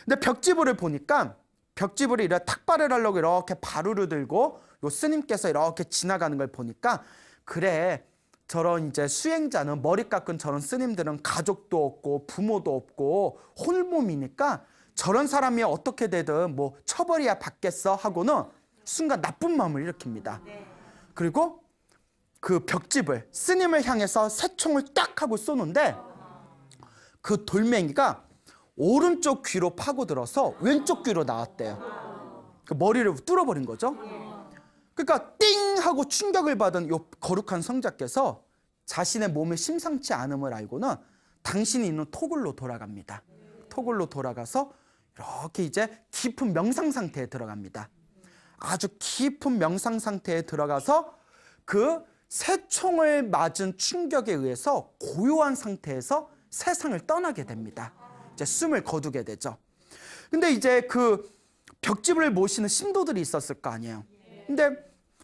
근데 벽지불을 보니까 벽지불이 이렇게 탁발을 하려고 이렇게 바루를 들고 요 스님께서 이렇게 지나가는 걸 보니까 그래, 저런 이제 수행자는 머리 깎은 저런 스님들은 가족도 없고 부모도 없고 홀몸이니까 저런 사람이 어떻게 되든 뭐 처벌이야 받겠어 하고는 순간 나쁜 마음을 일으킵니다. 그리고 그 벽집을 스님을 향해서 세총을 딱 하고 쏘는데 그 돌멩이가 오른쪽 귀로 파고들어서 왼쪽 귀로 나왔대요. 그 머리를 뚫어버린 거죠. 그러니까 띵 하고 충격을 받은 요 거룩한 성자께서 자신의 몸이 심상치 않음을 알고는 당신이 있는 토굴로 돌아갑니다. 토굴로 돌아가서 이렇게 이제 깊은 명상 상태에 들어갑니다. 아주 깊은 명상 상태에 들어가서 그 세총을 맞은 충격에 의해서 고요한 상태에서 세상을 떠나게 됩니다. 이제 숨을 거두게 되죠. 근데 이제 그 벽지불을 모시는 신도들이 있었을 거 아니에요. 근데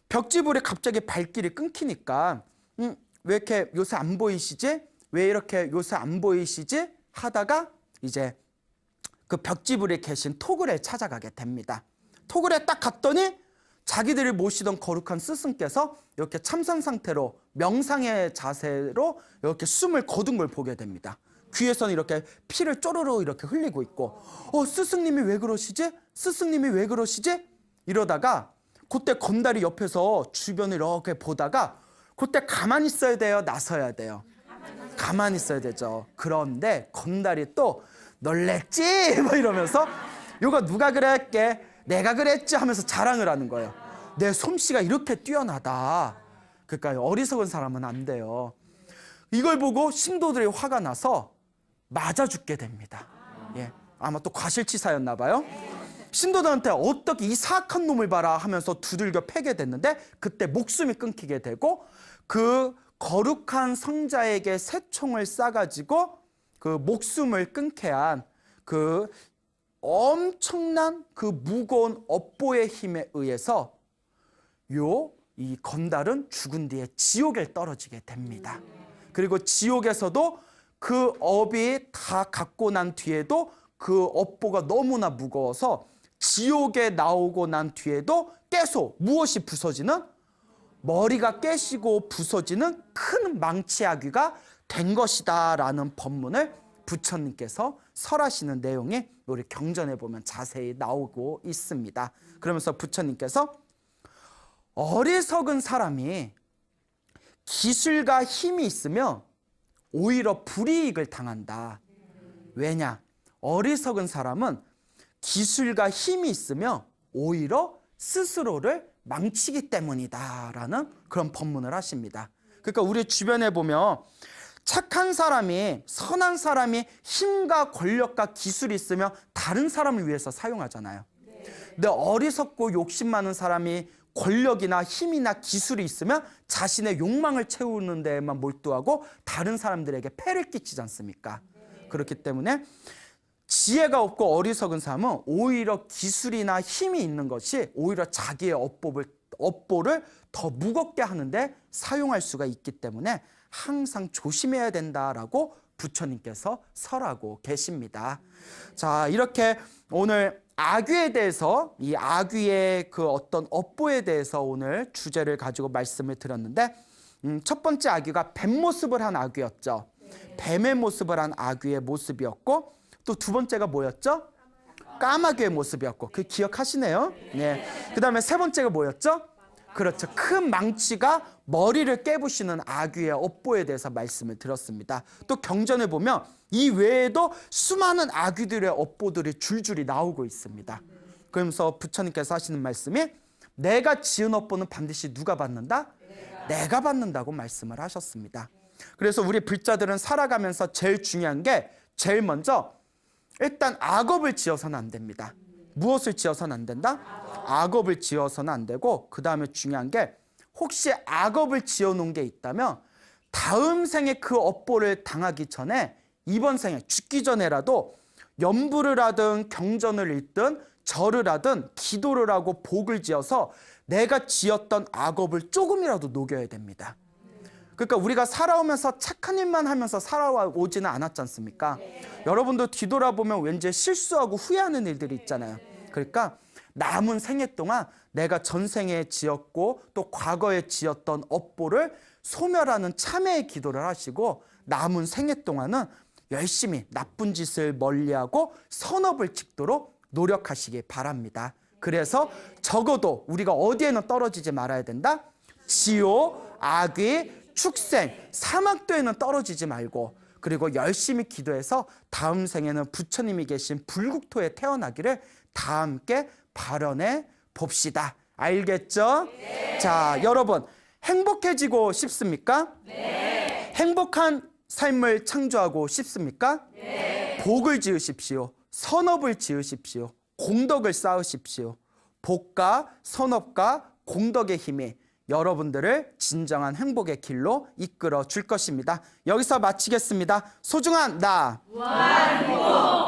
벽지불이 갑자기 발길이 끊기니까 왜 이렇게 요새 안 보이시지? 왜 이렇게 요새 안 보이시지? 하다가 이제 그 벽지불에 계신 토굴에 찾아가게 됩니다. 토굴에 딱 갔더니 자기들이 모시던 거룩한 스승께서 이렇게 참선 상태로 명상의 자세로 이렇게 숨을 거둔 걸 보게 됩니다. 귀에서는 이렇게 피를 쪼르르 이렇게 흘리고 있고 스승님이 왜 그러시지? 스승님이 왜 그러시지? 이러다가 그때 건달이 옆에서 주변을 이렇게 보다가 그때 가만히 있어야 돼요? 나서야 돼요? 가만히 있어야 되죠. 그런데 건달이 또 놀랬지? 뭐 이러면서 요거 누가 그랬게? 내가 그랬지? 하면서 자랑을 하는 거예요. 내 솜씨가 이렇게 뛰어나다. 그러니까 어리석은 사람은 안 돼요. 이걸 보고 신도들이 화가 나서 맞아 죽게 됩니다. 예, 아마 또 과실치사였나 봐요. 신도들한테 어떻게 이 사악한 놈을 봐라 하면서 두들겨 패게 됐는데 그때 목숨이 끊기게 되고 그 거룩한 성자에게 새총을 쏴가지고 그 목숨을 끊게 한 그 엄청난 그 무거운 업보의 힘에 의해서 이 건달은 죽은 뒤에 지옥에 떨어지게 됩니다. 그리고 지옥에서도 그 업이 다 갖고 난 뒤에도 그 업보가 너무나 무거워서 지옥에 나오고 난 뒤에도 계속 무엇이 부서지는? 머리가 깨시고 부서지는 큰 망치아귀가 된 것이다 라는 법문을 부처님께서 설하시는 내용이 우리 경전에 보면 자세히 나오고 있습니다. 그러면서 부처님께서 어리석은 사람이 기술과 힘이 있으면 오히려 불이익을 당한다. 왜냐? 어리석은 사람은 기술과 힘이 있으면 오히려 스스로를 망치기 때문이다 라는 그런 법문을 하십니다. 그러니까 우리 주변에 보면 착한 사람이, 선한 사람이 힘과 권력과 기술이 있으면 다른 사람을 위해서 사용하잖아요. 근데 어리석고 욕심 많은 사람이 권력이나 힘이나 기술이 있으면 자신의 욕망을 채우는 데에만 몰두하고 다른 사람들에게 폐를 끼치지 않습니까? 그렇기 때문에 지혜가 없고 어리석은 사람은 오히려 기술이나 힘이 있는 것이 오히려 자기의 업보를 더 무겁게 하는데 사용할 수가 있기 때문에 항상 조심해야 된다라고 부처님께서 설하고 계십니다. 자, 이렇게 오늘 아귀에 대해서, 이 아귀의 그 어떤 업보에 대해서 오늘 주제를 가지고 말씀을 드렸는데, 첫 번째 아귀가 뱀 모습을 한 아귀였죠. 뱀의 모습을 한 아귀의 모습이었고, 또 두 번째가 뭐였죠? 까마귀의 모습이었고, 그 기억하시네요. 네. 그 다음에 세 번째가 뭐였죠? 그렇죠. 큰 망치가 머리를 깨부시는 아귀의 업보에 대해서 말씀을 드렸습니다. 또 경전에 보면 이 외에도 수많은 아귀들의 업보들이 줄줄이 나오고 있습니다. 그러면서 부처님께서 하시는 말씀이 내가 지은 업보는 반드시 누가 받는다? 내가 받는다고 말씀을 하셨습니다. 그래서 우리 불자들은 살아가면서 제일 중요한 게 제일 먼저 일단 악업을 지어서는 안 됩니다. 무엇을 지어서는 안 된다? 악업을 지어서는 안 되고 그 다음에 중요한 게 혹시 악업을 지어놓은 게 있다면 다음 생에 그 업보를 당하기 전에 이번 생에 죽기 전에라도 연부를 하든 경전을 읽든 절을 하든 기도를 하고 복을 지어서 내가 지었던 악업을 조금이라도 녹여야 됩니다. 그러니까 우리가 살아오면서 착한 일만 하면서 살아오지는 않았지 않습니까? 여러분도 뒤돌아보면 왠지 실수하고 후회하는 일들이 있잖아요. 그러니까 남은 생애 동안 내가 전생에 지었고 또 과거에 지었던 업보를 소멸하는 참회의 기도를 하시고 남은 생애 동안은 열심히 나쁜 짓을 멀리하고 선업을 짓도록 노력하시기 바랍니다. 그래서 적어도 우리가 어디에는 떨어지지 말아야 된다? 지옥, 악귀, 축생, 사막도에는 떨어지지 말고 그리고 열심히 기도해서 다음 생에는 부처님이 계신 불국토에 태어나기를 다 함께 발언해 봅시다. 알겠죠? 네. 자, 여러분 행복해지고 싶습니까? 네. 행복한 삶을 창조하고 싶습니까? 네. 복을 지으십시오. 선업을 지으십시오. 공덕을 쌓으십시오. 복과 선업과 공덕의 힘이 여러분들을 진정한 행복의 길로 이끌어 줄 것입니다. 여기서 마치겠습니다. 소중한 나 무한행복